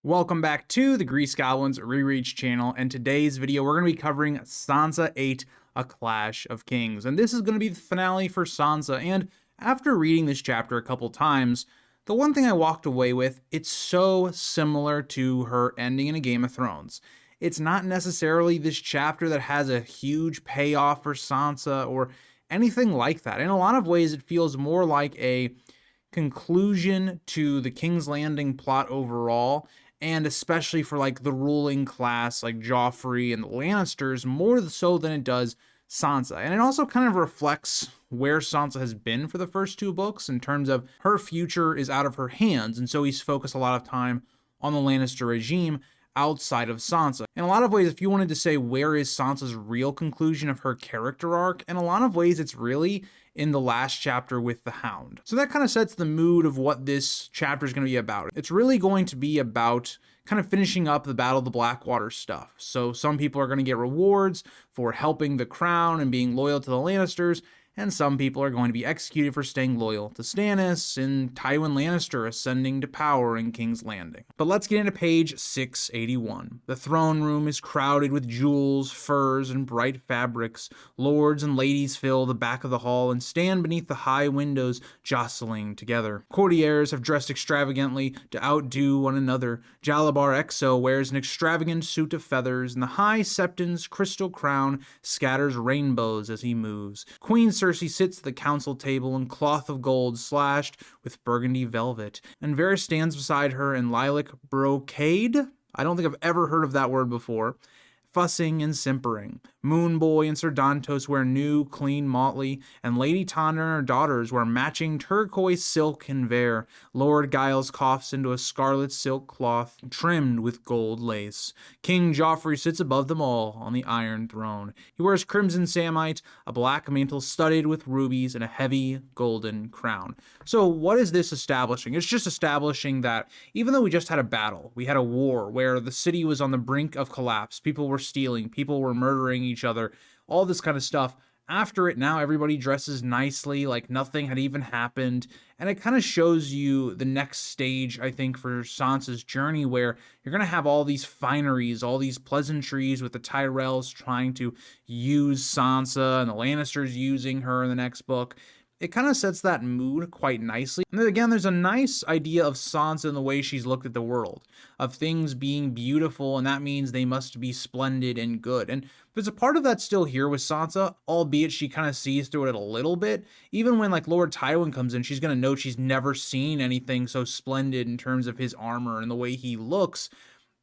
Welcome back to the Grease Goblins Rereads channel, and today's video we're going to be covering Sansa VIII, A Clash of Kings. And this is going to be the finale for Sansa, and after reading this chapter a couple times, the one thing I walked away with, it's so similar to her ending in A Game of Thrones. It's not necessarily this chapter that has a huge payoff for Sansa or anything like that. In a lot of ways, it feels more like a conclusion to the King's Landing plot overall, and especially for like the ruling class like Joffrey and the Lannisters, more so than it does Sansa. And it also kind of reflects where Sansa has been for the first two books in terms of her future is out of her hands, and so he's focused a lot of time on the Lannister regime outside of Sansa. In a lot of ways, if you wanted to say where is Sansa's real conclusion of her character arc, in a lot of ways it's really in the last chapter with the Hound. So that kind of sets the mood of what this chapter is going to be about. It's really going to be about kind of finishing up the Battle of the Blackwater stuff. So some people are going to get rewards for helping the crown and being loyal to the Lannisters, and some people are going to be executed for staying loyal to Stannis and Tywin Lannister ascending to power in King's Landing. But let's get into page 681. The throne room is crowded with jewels, furs, and bright fabrics. Lords and ladies fill the back of the hall and stand beneath the high windows, jostling together. Courtiers have dressed extravagantly to outdo one another. Jalabar Exo wears an extravagant suit of feathers, and the High Septon's crystal crown scatters rainbows as he moves. Queen Cersei sits at the council table in cloth of gold slashed with burgundy velvet, and Varys stands beside her in lilac brocade? I don't think I've ever heard of that word before. Fussing and simpering. Moon Boy and Sir Dontos wear new, clean motley, and Lady Tana and her daughters wear matching turquoise silk and vair. Lord Giles coughs into a scarlet silk cloth trimmed with gold lace. King Joffrey sits above them all on the Iron Throne. He wears crimson samite, a black mantle studded with rubies, and a heavy golden crown. So what is this establishing? It's just establishing that even though we just had a battle, we had a war where the city was on the brink of collapse, people were stealing, people were murdering each other, all this kind of stuff. After it, now everybody dresses nicely, like nothing had even happened, and it kind of shows you the next stage, I think, for Sansa's journey, where you're going to have all these fineries, all these pleasantries with the Tyrells trying to use Sansa and the Lannisters using her in the next book. It kind of sets that mood quite nicely. And then again, there's a nice idea of Sansa and the way she's looked at the world, of things being beautiful, and that means they must be splendid and good. And there's a part of that still here with Sansa, albeit she kind of sees through it a little bit. Even when like Lord Tywin comes in, she's going to note she's never seen anything so splendid in terms of his armor and the way he looks.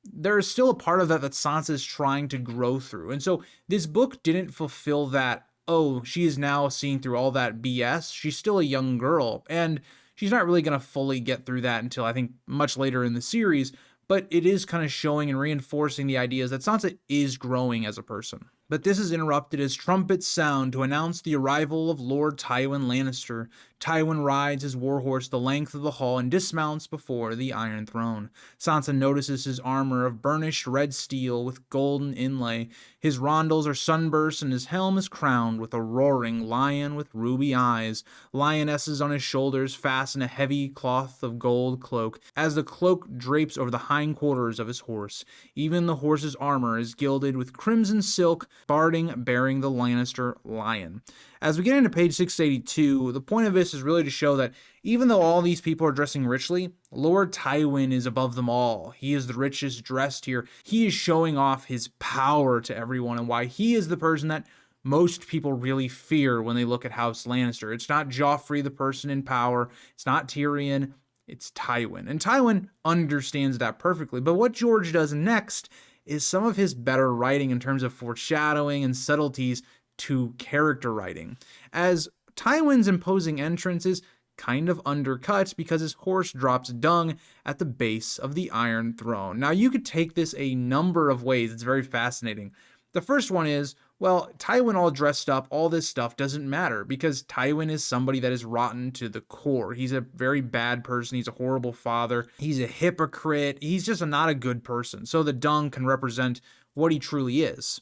There is still a part of that that Sansa is trying to grow through. And so this book didn't fulfill that, oh, she is now seeing through all that BS. She's still a young girl, and she's not really going to fully get through that until I think much later in the series, but it is kind of showing and reinforcing the ideas that Sansa is growing as a person. But this is interrupted as trumpets sound to announce the arrival of Lord Tywin Lannister. Tywin rides his warhorse the length of the hall and dismounts before the Iron Throne. Sansa notices his armor of burnished red steel with golden inlay. His rondels are sunburst and his helm is crowned with a roaring lion with ruby eyes. Lionesses on his shoulders fasten a heavy cloth of gold cloak, as the cloak drapes over the hindquarters of his horse. Even the horse's armor is gilded with crimson silk, barding bearing the Lannister lion. As we get into page 682, the point of this is really to show that even though all these people are dressing richly, Lord Tywin is above them all. He is the richest dressed here. He is showing off his power to everyone and why he is the person that most people really fear when they look at House Lannister. It's not Joffrey, the person in power. It's not Tyrion. It's Tywin. And Tywin understands that perfectly. But what George does next is some of his better writing in terms of foreshadowing and subtleties to character writing, as Tywin's imposing entrance is kind of undercut because his horse drops dung at the base of the Iron Throne. Now, you could take this a number of ways. It's very fascinating. The first one is, well, Tywin all dressed up, all this stuff doesn't matter because Tywin is somebody that is rotten to the core. He's a very bad person. He's a horrible father. He's a hypocrite. He's just not a good person. So the dung can represent what he truly is.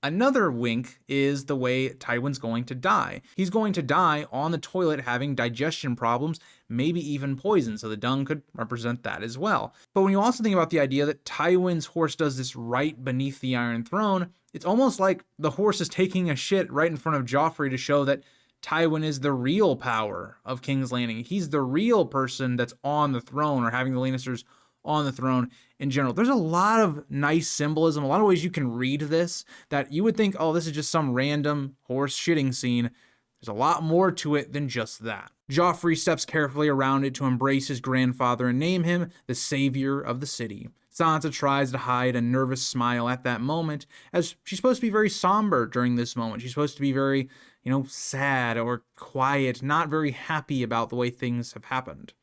Another wink is the way Tywin's going to die. He's going to die on the toilet having digestion problems, maybe even poison, so the dung could represent that as well. But when you also think about the idea that Tywin's horse does this right beneath the Iron Throne, it's almost like the horse is taking a shit right in front of Joffrey to show that Tywin is the real power of King's Landing. He's the real person that's on the throne, or having the Lannisters on the throne in general. There's a lot of nice symbolism, a lot of ways you can read this that you would think, oh, this is just some random horse shitting scene. There's a lot more to it than just that. Joffrey steps carefully around it to embrace his grandfather and name him the savior of the city. Sansa tries to hide a nervous smile at that moment, as she's supposed to be very somber during this moment. She's supposed to be very, sad or quiet, not very happy about the way things have happened.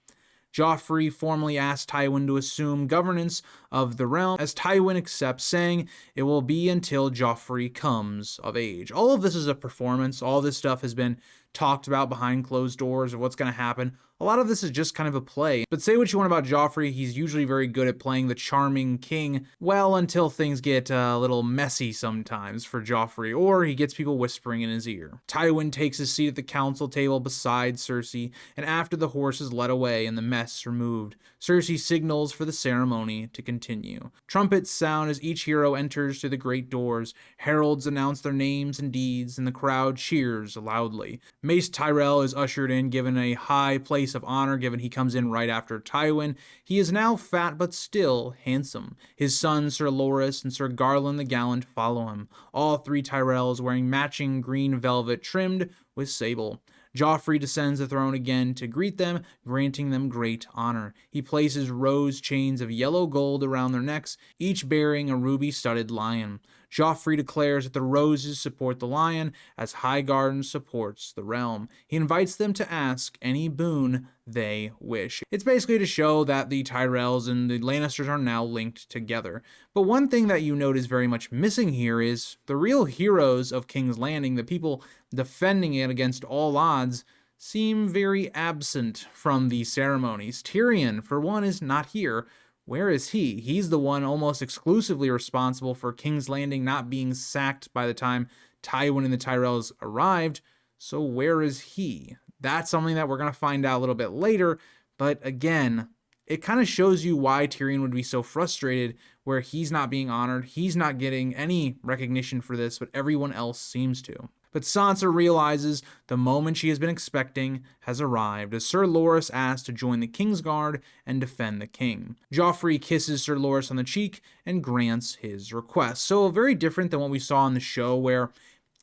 Joffrey formally asks Tywin to assume governance of the realm, as Tywin accepts, saying it will be until Joffrey comes of age. All of this is a performance. All this stuff has been talked about behind closed doors of what's going to happen. A lot of this is just kind of a play. But say what you want about Joffrey, he's usually very good at playing the charming king, well, until things get a little messy sometimes for Joffrey, or he gets people whispering in his ear. Tywin takes his seat at the council table beside Cersei, and after the horse is led away and the mess removed, Cersei signals for the ceremony to continue. Trumpets sound as each hero enters through the great doors. Heralds announce their names and deeds, and the crowd cheers loudly. Mace Tyrell is ushered in, given a high place of honor, given he comes in right after Tywin. He is now fat but still handsome. His sons Sir Loras and Sir Garland the Gallant follow him. All three Tyrells wearing matching green velvet trimmed with sable. Joffrey descends the throne again to greet them, granting them great honor. He places rose chains of yellow gold around their necks, each bearing a ruby-studded lion. Joffrey declares that the roses support the lion, as Highgarden supports the realm. He invites them to ask any boon they wish. It's basically to show that the Tyrells and the Lannisters are now linked together. But one thing that you note is very much missing here is the real heroes of King's Landing, the people defending it against all odds, seem very absent from these ceremonies. Tyrion, for one, is not here. Where is he? He's the one almost exclusively responsible for King's Landing not being sacked by the time Tywin and the Tyrells arrived. So where is he? That's something that we're going to find out a little bit later. But again, it kind of shows you why Tyrion would be so frustrated, where he's not being honored. He's not getting any recognition for this, but everyone else seems to. But Sansa realizes the moment she has been expecting has arrived, as Sir Loras asks to join the Kingsguard and defend the king. Joffrey kisses Sir Loras on the cheek and grants his request. So very different than what we saw in the show, where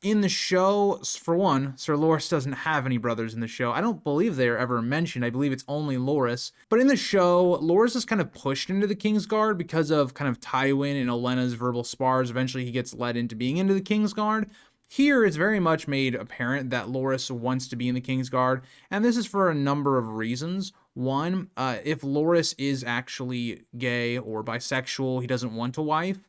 in the show, for one, Sir Loras doesn't have any brothers in the show. I don't believe they're ever mentioned. I believe it's only Loras. But in the show, Loras is kind of pushed into the Kingsguard because of kind of Tywin and Olenna's verbal spars. Eventually, he gets led into being into the Kingsguard. Here, it's very much made apparent that Loras wants to be in the Kingsguard, and this is for a number of reasons. One, if Loras is actually gay or bisexual, he doesn't want a wife,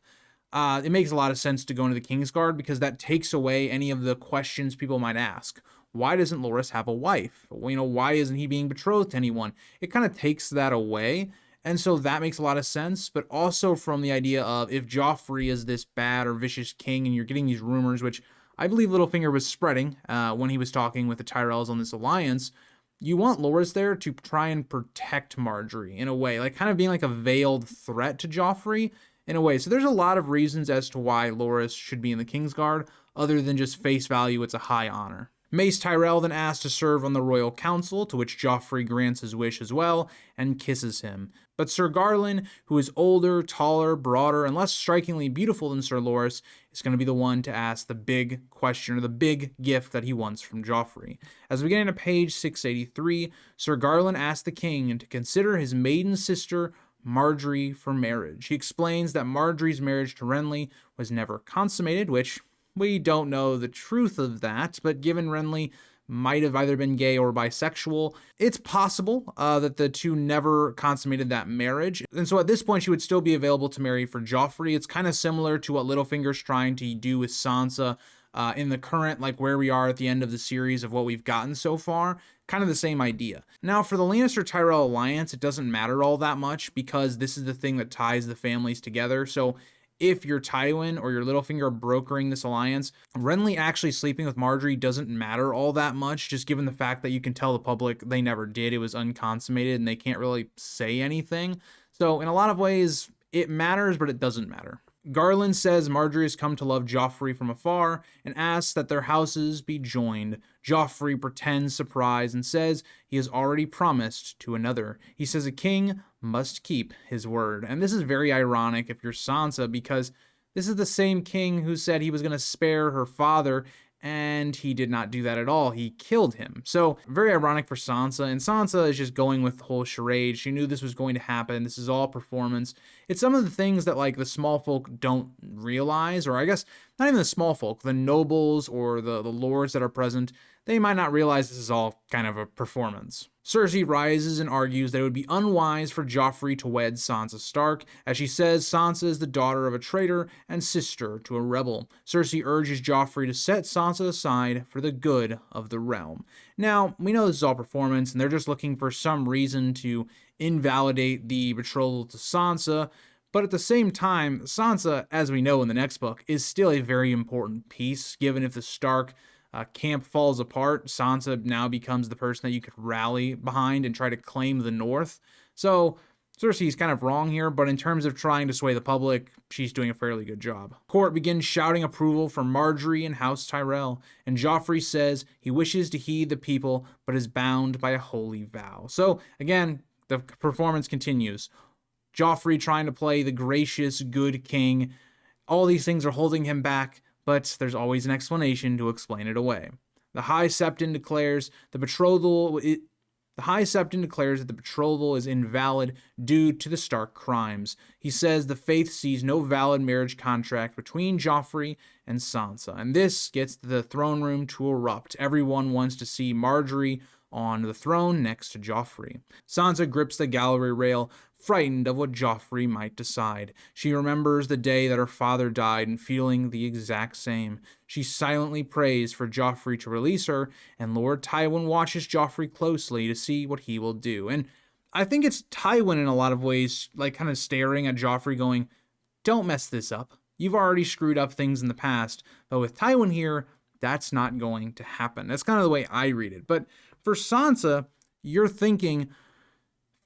it makes a lot of sense to go into the Kingsguard, because that takes away any of the questions people might ask. Why doesn't Loras have a wife? Why isn't he being betrothed to anyone? It kind of takes that away. And so that makes a lot of sense, but also from the idea of if Joffrey is this bad or vicious king and you're getting these rumors, which I believe Littlefinger was spreading when he was talking with the Tyrells on this alliance, you want Loras there to try and protect Margaery in a way, like kind of being like a veiled threat to Joffrey in a way. So there's a lot of reasons as to why Loras should be in the Kingsguard, other than just face value, it's a high honor. Mace Tyrell then asks to serve on the royal council, to which Joffrey grants his wish as well, and kisses him. But Sir Garland, who is older, taller, broader, and less strikingly beautiful than Sir Loras, is going to be the one to ask the big question, or the big gift that he wants from Joffrey. As we get into page 683, Sir Garland asks the king to consider his maiden sister, Margaery, for marriage. He explains that Margaery's marriage to Renly was never consummated, which we don't know the truth of that, but given Renly might have either been gay or bisexual, it's possible that the two never consummated that marriage. And so at this point, she would still be available to marry for Joffrey. It's kind of similar to what Littlefinger's trying to do with Sansa in the current, like where we are at the end of the series of what we've gotten so far. Kind of the same idea. Now, for the Lannister-Tyrell alliance, it doesn't matter all that much, because this is the thing that ties the families together. So if you're Tywin or your Littlefinger brokering this alliance, Renly actually sleeping with Margaery doesn't matter all that much, just given the fact that you can tell the public they never did. It was unconsummated and they can't really say anything. So in a lot of ways, it matters, but it doesn't matter. Garland says Margaery has come to love Joffrey from afar and asks that their houses be joined. Joffrey pretends surprise and says he has already promised to another. He says a king must keep his word. And this is very ironic if you're Sansa, because this is the same king who said he was going to spare her father, and he did not do that at all. He killed him. So very ironic for Sansa, and Sansa is just going with the whole charade. She knew this was going to happen. This is all performance. It's some of the things that like the small folk don't realize, or I guess not even the small folk, the nobles or the lords that are present, they might not realize this is all kind of a performance. Cersei rises and argues that it would be unwise for Joffrey to wed Sansa Stark, as she says Sansa is the daughter of a traitor and sister to a rebel. Cersei urges Joffrey to set Sansa aside for the good of the realm. Now, we know this is all performance, and they're just looking for some reason to invalidate the betrothal to Sansa, but at the same time, Sansa, as we know in the next book, is still a very important piece, given if the Stark camp falls apart, Sansa now becomes the person that you could rally behind and try to claim the North. So Cersei's kind of wrong here, but in terms of trying to sway the public, she's doing a fairly good job. Court begins shouting approval for Margaery and House Tyrell, and Joffrey says he wishes to heed the people, but is bound by a holy vow. So again, the performance continues. Joffrey trying to play the gracious, good king. All these things are holding him back, but there's always an explanation to explain it away. The High Septon declares that the betrothal is invalid due to the Stark crimes. He says the faith sees no valid marriage contract between Joffrey and Sansa, and this gets the throne room to erupt. Everyone wants to see Margaery on the throne next to Joffrey. Sansa grips the gallery rail, frightened of what Joffrey might decide. She remembers the day that her father died and feeling the exact same. She silently prays for Joffrey to release her, and Lord Tywin watches Joffrey closely to see what he will do. And I think it's Tywin in a lot of ways, like kind of staring at Joffrey going, don't mess this up. You've already screwed up things in the past. But with Tywin here, that's not going to happen. That's kind of the way I read it. But for Sansa, you're thinking,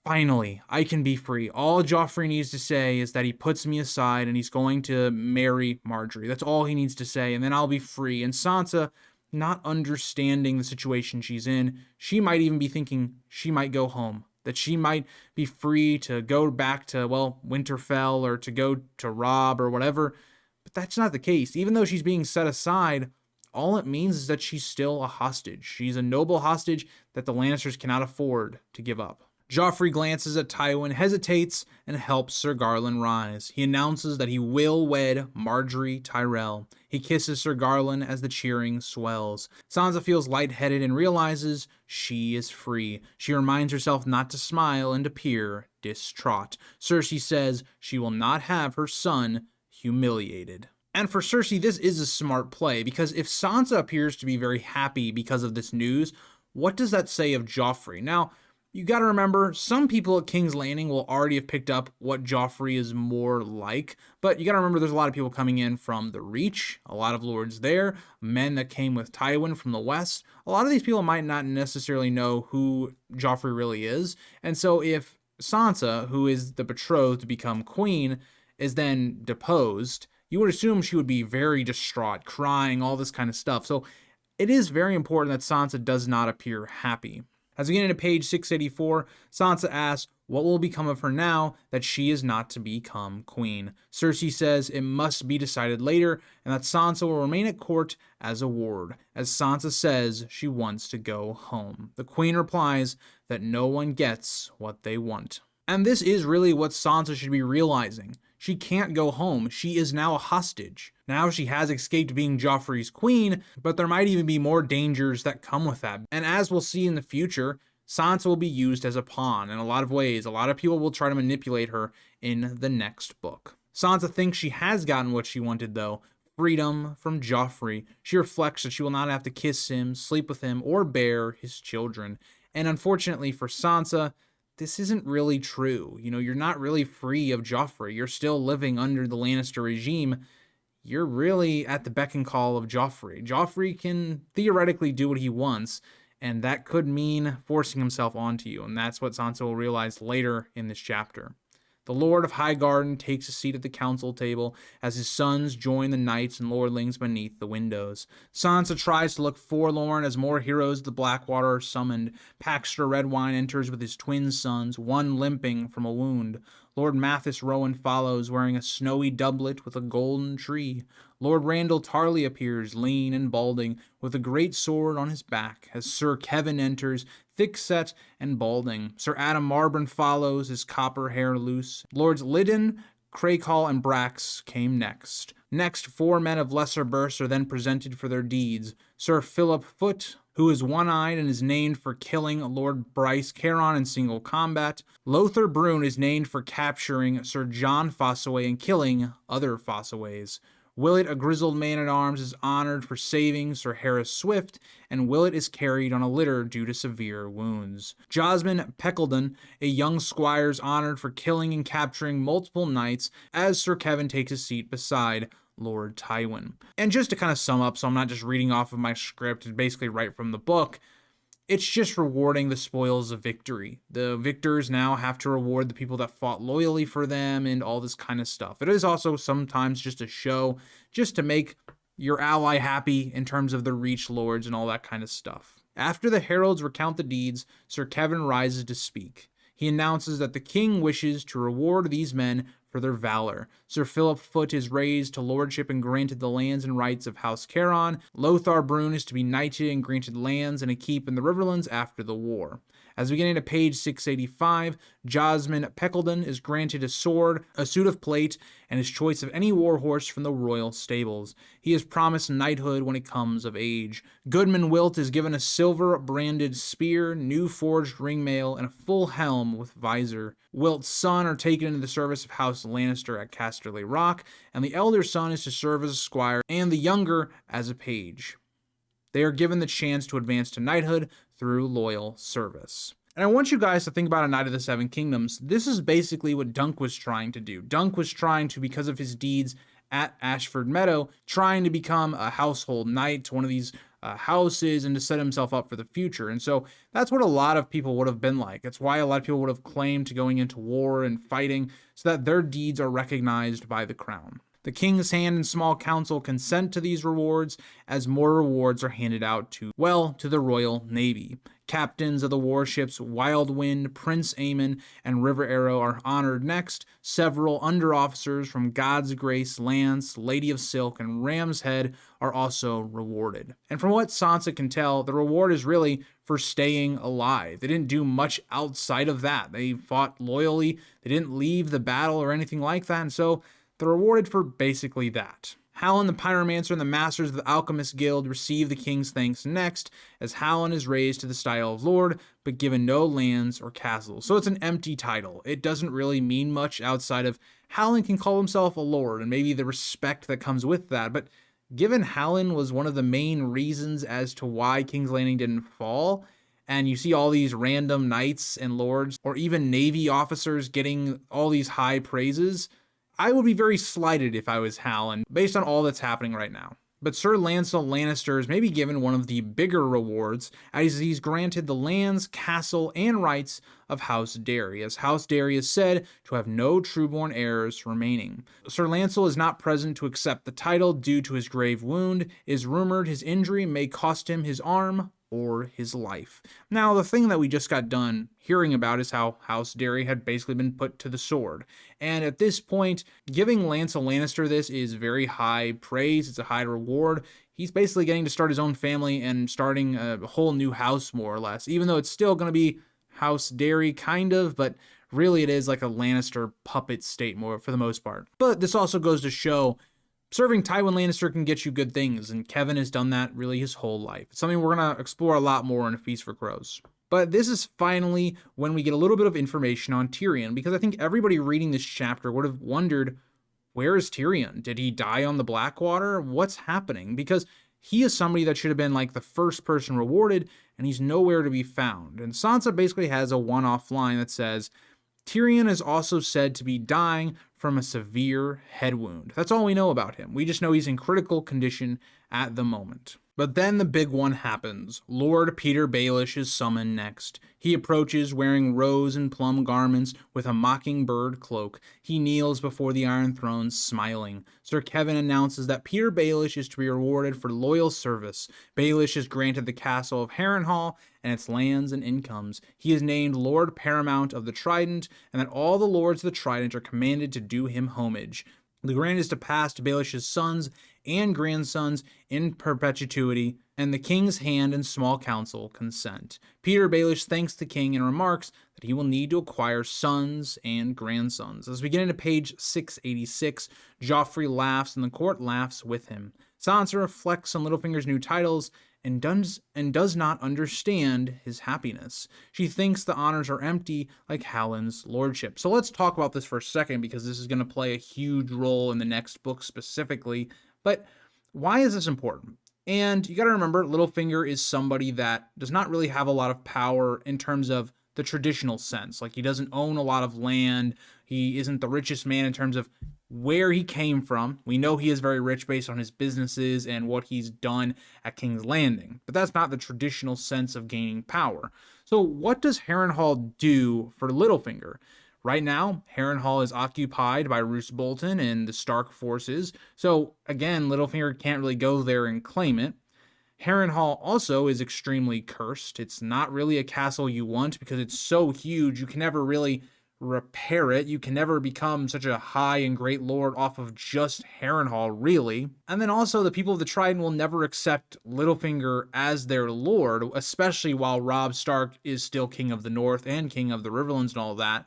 finally, I can be free. All Joffrey needs to say is that he puts me aside and he's going to marry Margaery. That's all he needs to say, and then I'll be free. And Sansa, not understanding the situation she's in, she might even be thinking she might go home, that she might be free to go back to, well, Winterfell or to go to Robb or whatever. But that's not the case. Even though she's being set aside, all it means is that she's still a hostage. She's a noble hostage that the Lannisters cannot afford to give up. Joffrey glances at Tywin, hesitates, and helps Sir Garland rise. He announces that he will wed Margaery Tyrell. He kisses Sir Garland as the cheering swells. Sansa feels lightheaded and realizes she is free. She reminds herself not to smile and appear distraught. Cersei says she will not have her son humiliated. And for Cersei, this is a smart play, because if Sansa appears to be very happy because of this news, what does that say of Joffrey? Now, you gotta remember, some people at King's Landing will already have picked up what Joffrey is more like, but you gotta remember there's a lot of people coming in from the Reach, a lot of lords there, men that came with Tywin from the West. A lot of these people might not necessarily know who Joffrey really is, and so if Sansa, who is the betrothed to become queen, is then deposed, you would assume she would be very distraught, crying, all this kind of stuff. So it is very important that Sansa does not appear happy. As we get into page 684, Sansa asks what will become of her now that she is not to become queen. Cersei says it must be decided later, and that Sansa will remain at court as a ward, as Sansa says she wants to go home. The queen replies that no one gets what they want. And this is really what Sansa should be realizing. She can't go home. She is now a hostage. Now she has escaped being Joffrey's queen, but there might even be more dangers that come with that. And as we'll see in the future, Sansa will be used as a pawn in a lot of ways. A lot of people will try to manipulate her in the next book. Sansa thinks she has gotten what she wanted though, freedom from Joffrey. She reflects that she will not have to kiss him, sleep with him, or bear his children. And unfortunately for Sansa, this isn't really true. You know, you're not really free of Joffrey. You're still living under the Lannister regime. You're really at the beck and call of Joffrey. Joffrey can theoretically do what he wants, and that could mean forcing himself onto you, and that's what Sansa will realize later in this chapter. The Lord of Highgarden takes a seat at the council table as his sons join the knights and lordlings beneath the windows. Sansa tries to look forlorn as more heroes of the Blackwater are summoned. Paxter Redwine enters with his twin sons, one limping from a wound. Lord Mathis Rowan follows, wearing a snowy doublet with a golden tree. Lord Randall Tarley appears, lean and balding, with a great sword on his back, as Sir Kevin enters, thick-set and balding. Sir Adam Marburn follows, his copper hair loose. Lords Liddon, Crakehall, and Brax came next. Next, 4 men of lesser burst are then presented for their deeds. Sir Philip Foote, who is one-eyed and is named for killing Lord Bryce Caron in single combat. Lothar Brune is named for capturing Sir John Fossaway and killing other Fossaways. Willett, a grizzled man-at-arms, is honored for saving Sir Harris Swift, and Willett is carried on a litter due to severe wounds. Josmond Peckledon, a young squire, is honored for killing and capturing multiple knights, as Sir Kevin takes a seat beside Lord Tywin. And just to kind of sum up, so I'm not just reading off of my script, it's basically right from the book, it's just rewarding the spoils of victory. The victors now have to reward the people that fought loyally for them and all this kind of stuff. It is also sometimes just a show just to make your ally happy in terms of the Reach Lords and all that kind of stuff. After the heralds recount the deeds, Sir Kevin rises to speak. He announces that the king wishes to reward these men for their valor. Sir Philip Foote is raised to lordship and granted the lands and rights of House Caron. Lothar Brune is to be knighted and granted lands and a keep in the Riverlands after the war. As we get into page 685, Josmond Peckledon is granted a sword, a suit of plate, and his choice of any warhorse from the royal stables. He is promised knighthood when it comes of age. Goodman Wilt is given a silver-branded spear, new forged ringmail, and a full helm with visor. Wilt's son are taken into the service of House Lannister at Casterly Rock, and the elder son is to serve as a squire, and the younger as a page. They are given the chance to advance to knighthood through loyal service. And I want you guys to think about a Knight of the Seven Kingdoms. This is basically what Dunk was trying to do. Dunk was trying to, because of his deeds at Ashford Meadow, trying to become a household knight to one of these houses and to set himself up for the future. And so that's what a lot of people would have been like. It's why a lot of people would have claimed to going into war and fighting so that their deeds are recognized by the crown. The King's Hand and Small Council consent to these rewards as more rewards are handed out to the Royal Navy. Captains of the warships Wild Wind, Prince Aemon, and River Arrow are honored next. Several under-officers from God's Grace, Lance, Lady of Silk, and Ram's Head are also rewarded. And from what Sansa can tell, the reward is really for staying alive. They didn't do much outside of that. They fought loyally. They didn't leave the battle or anything like that, and so they're rewarded for basically that. Hallen the Pyromancer and the Masters of the Alchemist Guild receive the king's thanks next, as Hallen is raised to the style of lord, but given no lands or castles. So it's an empty title. It doesn't really mean much outside of Hallen can call himself a lord, and maybe the respect that comes with that. But given Hallen was one of the main reasons as to why King's Landing didn't fall, and you see all these random knights and lords, or even navy officers getting all these high praises, I would be very slighted if I was Hallen, based on all that's happening right now. But Sir Lancel Lannister is maybe given one of the bigger rewards, as he's granted the lands, castle, and rights of House Derry, as House Derry is said to have no trueborn heirs remaining. Sir Lancel is not present to accept the title due to his grave wound. It is rumored his injury may cost him his arm or his life. Now, the thing that we just got done hearing about is how House Derry had basically been put to the sword. And at this point, giving Lancel Lannister this is very high praise. It's a high reward. He's basically getting to start his own family and starting a whole new house, more or less, even though it's still going to be House Derry, kind of, but really it is like a Lannister puppet state more for the most part. But this also goes to show serving Tywin Lannister can get you good things, and Kevin has done that really his whole life. It's something we're going to explore a lot more in A Feast for Crows. But this is finally when we get a little bit of information on Tyrion, because I think everybody reading this chapter would have wondered, where is Tyrion? Did he die on the Blackwater? What's happening? Because he is somebody that should have been like the first person rewarded, and he's nowhere to be found. And Sansa basically has a one-off line that says, Tyrion is also said to be dying from a severe head wound. That's all we know about him. We just know he's in critical condition at the moment. But then the big one happens. Lord Peter Baelish is summoned next. He approaches wearing rose and plum garments with a mockingbird cloak. He kneels before the Iron Throne, smiling. Sir Kevin announces that Peter Baelish is to be rewarded for loyal service. Baelish is granted the castle of Harrenhal and its lands and incomes. He is named Lord Paramount of the Trident, and that all the lords of the Trident are commanded to do him homage. The grant is to pass to Baelish's sons and grandsons in perpetuity, and the king's hand and small council consent. Peter Baelish thanks the king and remarks that he will need to acquire sons and grandsons. As we get into page 686, Joffrey laughs and the court laughs with him. Sansa reflects on Littlefinger's new titles and does not understand his happiness. She thinks the honors are empty, like Halland's lordship. So let's talk about this for a second, because this is going to play a huge role in the next book specifically. But why is this important? And you got to remember, Littlefinger is somebody that does not really have a lot of power in terms of the traditional sense. Like, he doesn't own a lot of land. He isn't the richest man in terms of where he came from. We know he is very rich based on his businesses and what he's done at King's Landing, but that's not the traditional sense of gaining power. So what does Harrenhal do for Littlefinger? Right now, Harrenhal is occupied by Roose Bolton and the Stark forces, so again, Littlefinger can't really go there and claim it. Harrenhal also is extremely cursed. It's not really a castle you want because it's so huge, you can never really repair it. You can never become such a high and great lord off of just Harrenhal, really. And then also, the people of the Trident will never accept Littlefinger as their lord, especially while Robb Stark is still king of the North and king of the Riverlands and all that.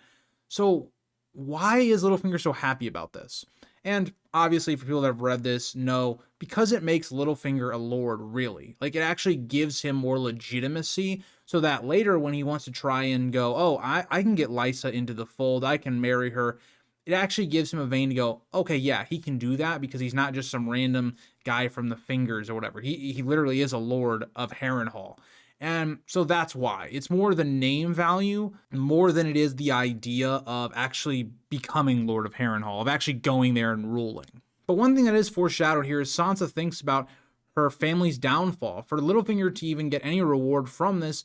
So why is Littlefinger so happy about this? And obviously, for people that have read this, know, because it makes Littlefinger a lord, really. Like, it actually gives him more legitimacy, so that later when he wants to try and go, oh, I can get Lysa into the fold, I can marry her, it actually gives him a vein to go, okay, yeah, he can do that, because he's not just some random guy from the Fingers or whatever. He literally is a lord of Harrenhal. And so that's why. It's more the name value more than it is the idea of actually becoming Lord of Harrenhal, of actually going there and ruling. But one thing that is foreshadowed here is Sansa thinks about her family's downfall. For Littlefinger to even get any reward from this,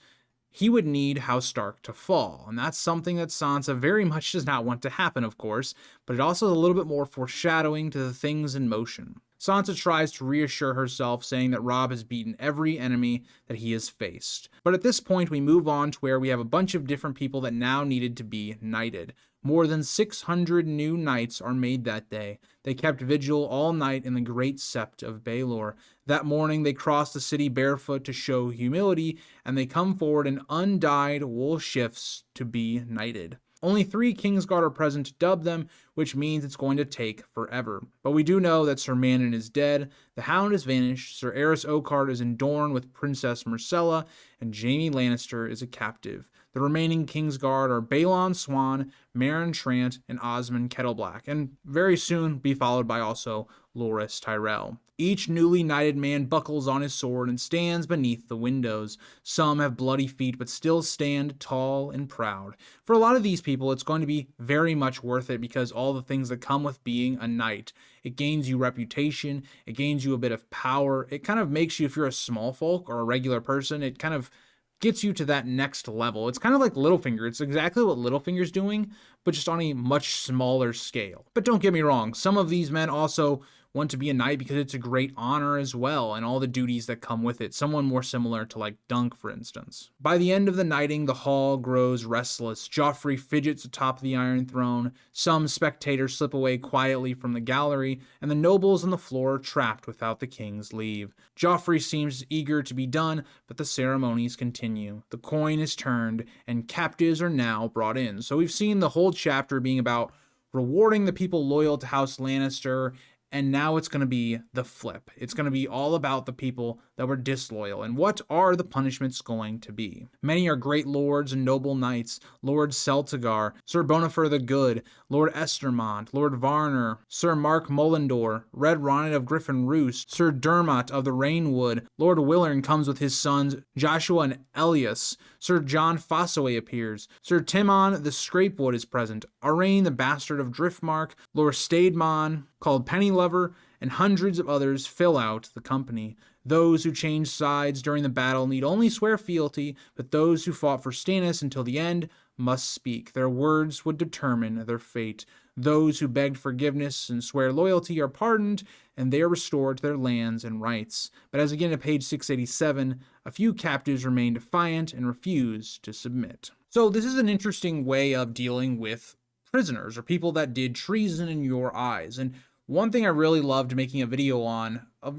he would need House Stark to fall. And that's something that Sansa very much does not want to happen, of course, but it also is a little bit more foreshadowing to the things in motion. Sansa tries to reassure herself, saying that Robb has beaten every enemy that he has faced. But at this point, we move on to where we have a bunch of different people that now needed to be knighted. More than 600 new knights are made that day. They kept vigil all night in the great sept of Baelor. That morning, they cross the city barefoot to show humility, and they come forward in undyed wool shifts to be knighted. Only 3 Kingsguard are present to dub them, which means it's going to take forever. But we do know that Sir Manon is dead, the Hound has vanished, Sir Aerys Oakheart is in Dorne with Princess Myrcella, and Jaime Lannister is a captive. The remaining Kingsguard are Balon Swan, Meryn Trant, and Osmond Kettleblack, and very soon be followed by also Loras Tyrell. Each newly knighted man buckles on his sword and stands beneath the windows. Some have bloody feet but still stand tall and proud. For a lot of these people, it's going to be very much worth it because all the things that come with being a knight. It gains you reputation, it gains you a bit of power, it kind of makes you, if you're a small folk or a regular person, it kind of gets you to that next level. It's kind of like Littlefinger. It's exactly what Littlefinger's doing, but just on a much smaller scale. But don't get me wrong, some of these men also want to be a knight because it's a great honor as well, and all the duties that come with it. Someone more similar to like Dunk, for instance. By the end of the knighting, the hall grows restless. Joffrey fidgets atop the Iron Throne. Some spectators slip away quietly from the gallery, and the nobles on the floor are trapped without the king's leave. Joffrey seems eager to be done, but the ceremonies continue. The coin is turned, and captives are now brought in. So we've seen the whole chapter being about rewarding the people loyal to House Lannister And now it's going to be the flip. It's going to be all about the people that were disloyal. And what are the punishments going to be? Many are great lords and noble knights: Lord Celtigar, Sir Bonifer the Good, Lord Estermont, Lord Varner, Sir Mark Mullendor, Red Ronnet of Griffin Roost, Sir Dermot of the Rainwood. Lord Willern comes with his sons Joshua and Elias. Sir John Fossaway appears. Sir Timon the Scrapewood is present. Arain the Bastard of Driftmark, Lord Staidmon, called Pennylover, and hundreds of others fill out the company. Those who changed sides during the battle need only swear fealty, but those who fought for Stannis until the end must speak. Their words would determine their fate. Those who begged forgiveness and swear loyalty are pardoned, and they are restored to their lands and rights. But as again at page 687, a few captives remain defiant and refuse to submit. So this is an interesting way of dealing with prisoners or people that did treason in your eyes. And one thing I really loved making a video on a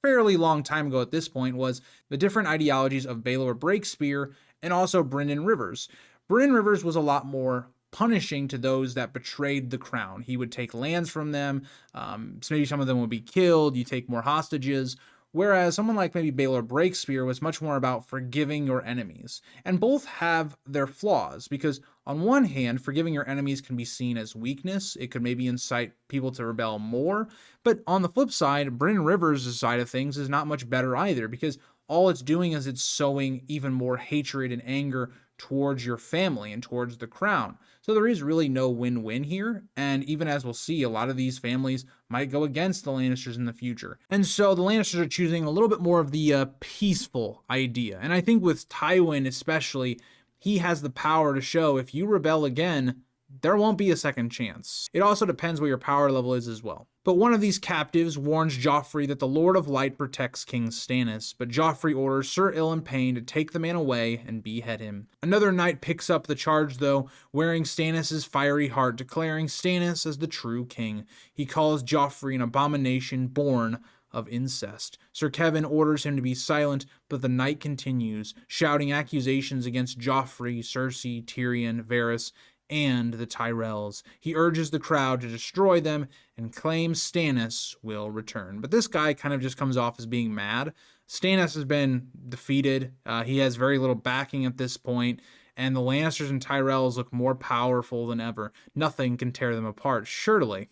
fairly long time ago at this point was the different ideologies of Baelor Breakspear and also Brynden Rivers. Brynden Rivers was a lot more punishing to those that betrayed the crown. He would take lands from them. So maybe some of them would be killed. You take more hostages. Whereas someone like maybe Baelor Breakspear was much more about forgiving your enemies. And both have their flaws, because on one hand, forgiving your enemies can be seen as weakness. It could maybe incite people to rebel more. But on the flip side, Brynden Rivers' side of things is not much better either, because all it's doing is it's sowing even more hatred and anger towards your family and towards the crown. So there is really no win-win here, and even as we'll see, a lot of these families might go against the Lannisters in the future. And so the Lannisters are choosing a little bit more of the peaceful idea, and I think with Tywin especially, he has the power to show if you rebel again, there won't be a second chance. It also depends what your power level is as well. But one of these captives warns Joffrey that the Lord of Light protects King Stannis, but Joffrey orders Sir Ilyn Payne to take the man away and behead him. Another knight picks up the charge though, wearing Stannis' fiery heart, declaring Stannis as the true king. He calls Joffrey an abomination born of incest. Sir Kevin orders him to be silent, but the knight continues, shouting accusations against Joffrey, Cersei, Tyrion, Varys, and the Tyrells. He urges the crowd to destroy them and claims Stannis will return. But this guy kind of just comes off as being mad. Stannis has been defeated. He has very little backing at this point, and the Lannisters and Tyrells look more powerful than ever. Nothing can tear them apart, surely.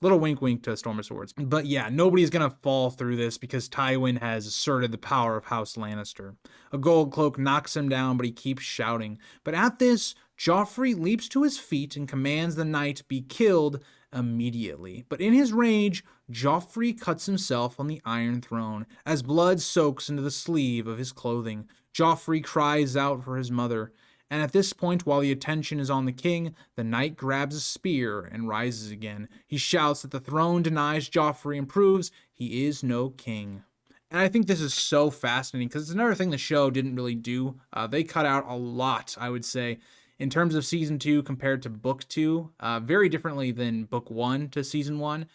Little wink wink to Storm of Swords. But yeah, nobody's gonna fall through this because Tywin has asserted the power of House Lannister. A gold cloak knocks him down, but he keeps shouting. But at this, Joffrey leaps to his feet and commands the knight be killed immediately. But in his rage, Joffrey cuts himself on the Iron Throne as blood soaks into the sleeve of his clothing. Joffrey cries out for his mother. And at this point, while the attention is on the king, the knight grabs a spear and rises again. He shouts that the throne denies Joffrey and proves he is no king. And I think this is so fascinating because it's another thing the show didn't really do. They cut out a lot, I would say, in terms of season 2 compared to book 2, very differently than book 1 to season 1.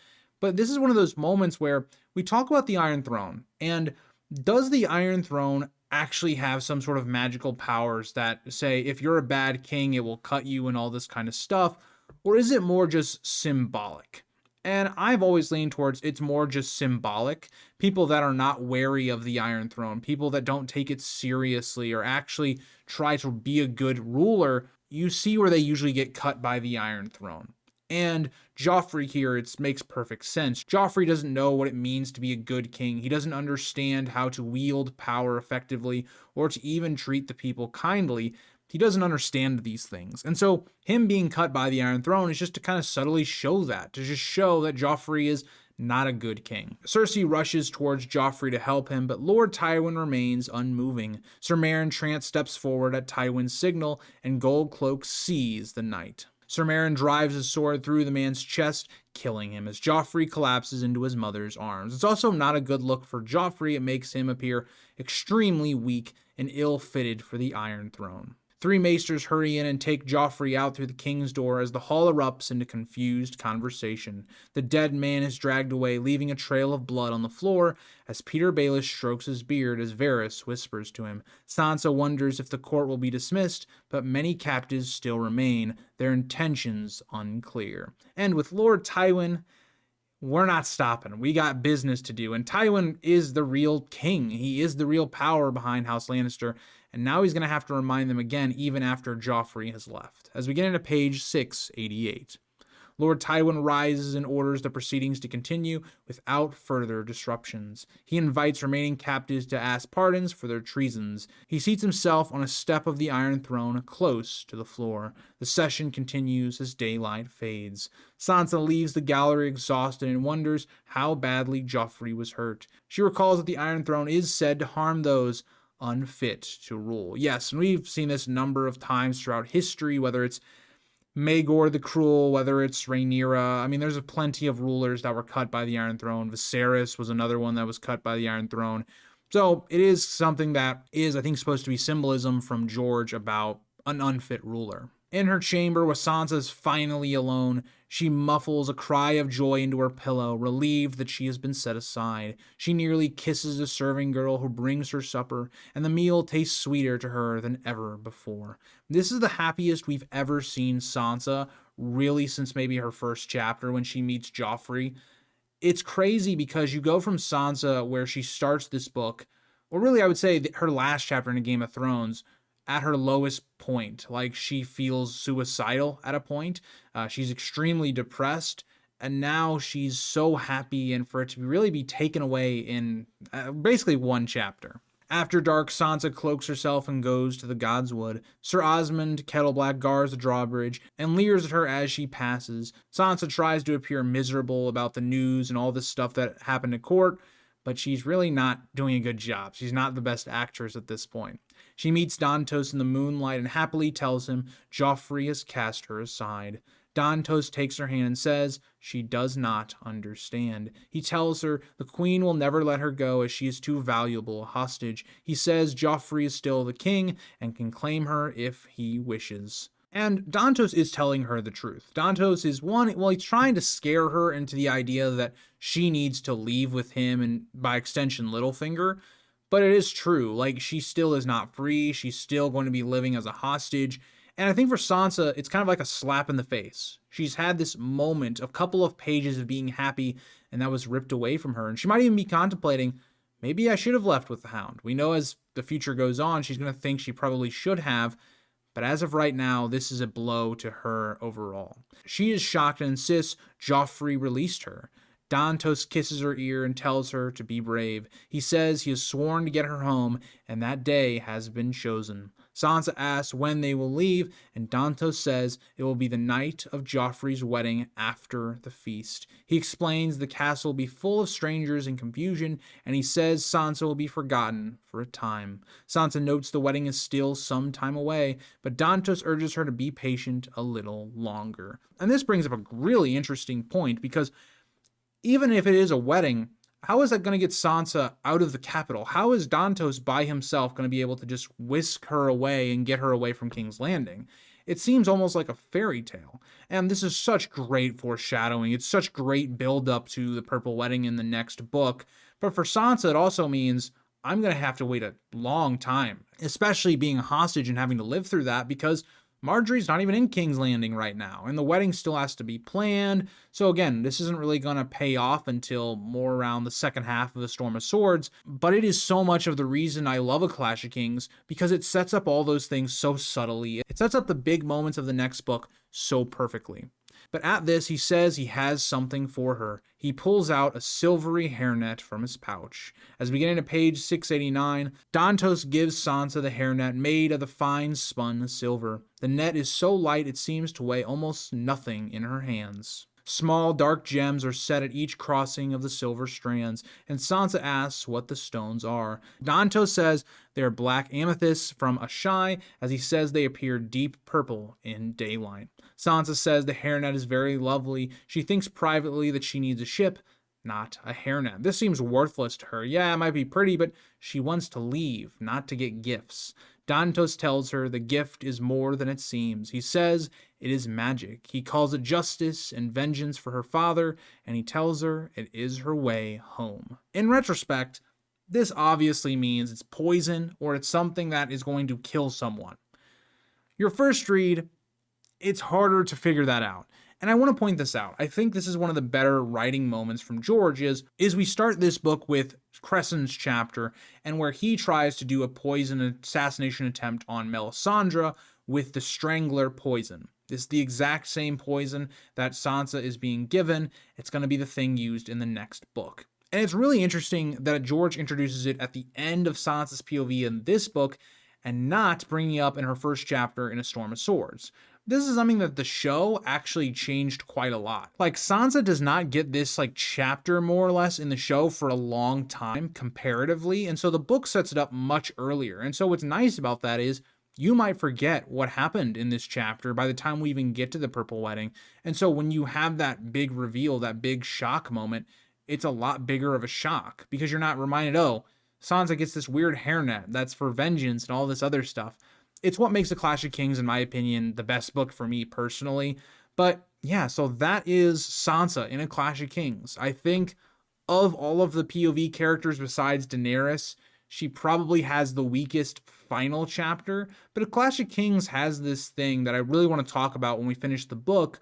But this is one of those moments where we talk about the Iron Throne, and does the Iron Throne actually have some sort of magical powers that say if you're a bad king, it will cut you and all this kind of stuff? Or is it more just symbolic? And I've always leaned towards it's more just symbolic. People that are not wary of the Iron Throne, people that don't take it seriously or actually try to be a good ruler, you see where they usually get cut by the Iron Throne. And Joffrey here, it makes perfect sense. Joffrey doesn't know what it means to be a good king. He doesn't understand how to wield power effectively or to even treat the people kindly. He doesn't understand these things. And so him being cut by the Iron Throne is just to kind of subtly show that, to just show that Joffrey is not a good king. Cersei rushes towards Joffrey to help him, but Lord Tywin remains unmoving. Sir Meryn Trant steps forward at Tywin's signal, and Goldcloak sees the knight. Sir Meryn drives his sword through the man's chest, killing him as Joffrey collapses into his mother's arms. It's also not a good look for Joffrey. It makes him appear extremely weak and ill-fitted for the Iron Throne. 3 maesters hurry in and take Joffrey out through the king's door as the hall erupts into confused conversation. The dead man is dragged away, leaving a trail of blood on the floor as Peter Baelish strokes his beard as Varys whispers to him. Sansa wonders if the court will be dismissed, but many captives still remain, their intentions unclear. And with Lord Tywin, we're not stopping. We got business to do. And Tywin is the real king. He is the real power behind House Lannister. And now he's going to have to remind them again, even after Joffrey has left. As we get into page 688. Lord Tywin rises and orders the proceedings to continue without further disruptions. He invites remaining captives to ask pardons for their treasons. He seats himself on a step of the Iron Throne close to the floor. The session continues as daylight fades. Sansa leaves the gallery exhausted and wonders how badly Joffrey was hurt. She recalls that the Iron Throne is said to harm those unfit to rule. Yes, and we've seen this a number of times throughout history, whether it's Maegor the Cruel, whether it's Rhaenyra. I mean, there's plenty of rulers that were cut by the Iron Throne. Viserys was another one that was cut by the Iron Throne. So it is something that is, I think, supposed to be symbolism from George about an unfit ruler. In her chamber, where Sansa's finally alone, she muffles a cry of joy into her pillow, relieved that she has been set aside. She nearly kisses the serving girl who brings her supper, and the meal tastes sweeter to her than ever before. This is the happiest we've ever seen Sansa, really since maybe her first chapter when she meets Joffrey. It's crazy because you go from Sansa, where she starts this book, or really I would say her last chapter in Game of Thrones, at her lowest point. Like, she feels suicidal at a point. She's extremely depressed, and now she's so happy, and for it to really be taken away in basically one chapter. After dark, Sansa cloaks herself and goes to the Godswood. Sir Osmond Kettleblack guards the drawbridge and leers at her as she passes. Sansa tries to appear miserable about the news and all this stuff that happened at court, but she's really not doing a good job. She's not the best actress at this point. She meets Dontos in the moonlight and happily tells him Joffrey has cast her aside. Dontos takes her hand and says she does not understand. He tells her the queen will never let her go as she is too valuable a hostage. He says Joffrey is still the king and can claim her if he wishes. And Dontos is telling her the truth. Dontos is he's trying to scare her into the idea that she needs to leave with him and, by extension, Littlefinger. But it is true. Like, she still is not free. She's still going to be living as a hostage. And I think for Sansa, it's kind of like a slap in the face. She's had this moment, a couple of pages of being happy, and that was ripped away from her. And she might even be contemplating, maybe I should have left with the Hound. We know as the future goes on, she's going to think she probably should have. But as of right now, this is a blow to her overall. She is shocked and insists Joffrey released her. Dontos kisses her ear and tells her to be brave. He says he has sworn to get her home, and that day has been chosen. Sansa asks when they will leave, and Dontos says it will be the night of Joffrey's wedding after the feast. He explains the castle will be full of strangers and confusion, and he says Sansa will be forgotten for a time. Sansa notes the wedding is still some time away, but Dontos urges her to be patient a little longer. And this brings up a really interesting point, because even if it is a wedding, how is that going to get Sansa out of the capital? How is Dontos by himself going to be able to just whisk her away and get her away from King's Landing? It seems almost like a fairy tale. And this is such great foreshadowing. It's such great build up to the Purple Wedding in the next book. But for Sansa, it also means I'm going to have to wait a long time, especially being a hostage and having to live through that, because Margaery's not even in King's Landing right now, and the wedding still has to be planned. So again, this isn't really going to pay off until more around the second half of the Storm of Swords, but it is so much of the reason I love A Clash of Kings, because it sets up all those things so subtly. It sets up the big moments of the next book so perfectly. But at this, he says he has something for her. He pulls out a silvery hairnet from his pouch. As we get into page 689, Dontos gives Sansa the hairnet made of the fine spun silver. The net is so light it seems to weigh almost nothing in her hands. Small dark gems are set at each crossing of the silver strands, and Sansa asks what the stones are. Dontos says they are black amethysts from Ashai, as he says they appear deep purple in daylight. Sansa says the hairnet is very lovely. She thinks privately that she needs a ship, not a hairnet. This seems worthless to her. Yeah, it might be pretty, but she wants to leave, not to get gifts. Dontos tells her the gift is more than it seems. He says it is magic. He calls it justice and vengeance for her father, and he tells her it is her way home. In retrospect, this obviously means it's poison or it's something that is going to kill someone. Your first read, it's harder to figure that out. And I want to point this out. I think this is one of the better writing moments from George is we start this book with Cressen's chapter, and where he tries to do a poison assassination attempt on Melisandre with the Strangler poison. This is the exact same poison that Sansa is being given. It's going to be the thing used in the next book. And it's really interesting that George introduces it at the end of Sansa's POV in this book and not bringing it up in her first chapter in A Storm of Swords. This is something that the show actually changed quite a lot. Like, Sansa does not get this like chapter more or less in the show for a long time comparatively, and so the book sets it up much earlier. And so what's nice about that is you might forget what happened in this chapter by the time we even get to the Purple Wedding. And so when you have that big reveal, that big shock moment, it's a lot bigger of a shock because you're not reminded, oh, Sansa gets this weird hairnet that's for vengeance and all this other stuff. It's what makes A Clash of Kings, in my opinion, the best book for me personally. But yeah, so that is Sansa in A Clash of Kings. I think of all of the POV characters besides Daenerys, she probably has the weakest final chapter, but A Clash of Kings has this thing that I really want to talk about when we finish the book,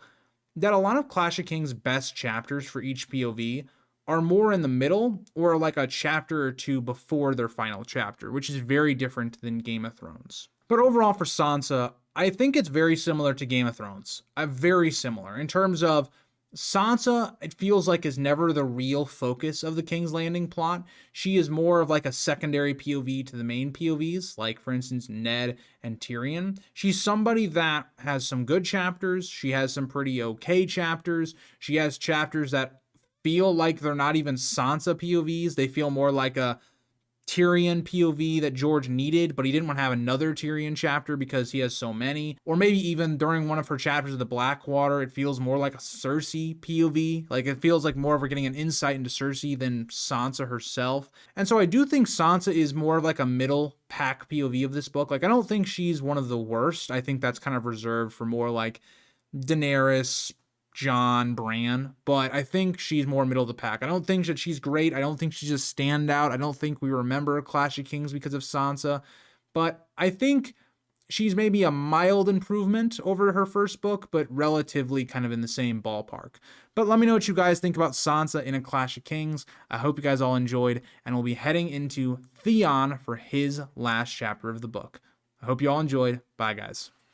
that a lot of Clash of Kings' best chapters for each POV are more in the middle or like a chapter or two before their final chapter, which is very different than Game of Thrones. But overall for Sansa, I think it's very similar to Game of Thrones. Very similar in terms of Sansa, it feels like, is never the real focus of the King's Landing plot. She is more of like a secondary POV to the main POVs, like for instance Ned and Tyrion. She's somebody that has some good chapters. She has some pretty okay chapters. She has chapters that feel like they're not even Sansa POVs. They feel more like a Tyrion POV that George needed, but he didn't want to have another Tyrion chapter because he has so many. Or maybe even during one of her chapters of the Blackwater, it feels more like a Cersei POV. Like, it feels like more of her getting an insight into Cersei than Sansa herself. And so I do think Sansa is more of like a middle pack POV of this book. Like, I don't think she's one of the worst. I think that's kind of reserved for more like Daenerys, Jon, Bran, but I think she's more middle of the pack. I don't think that she's great. I don't think she's a standout. I don't think we remember A Clash of Kings because of Sansa, but I think she's maybe a mild improvement over her first book, but relatively kind of in the same ballpark. But let me know what you guys think about Sansa in A Clash of Kings. I hope you guys all enjoyed, and we'll be heading into Theon for his last chapter of the book. I hope you all enjoyed. Bye, guys.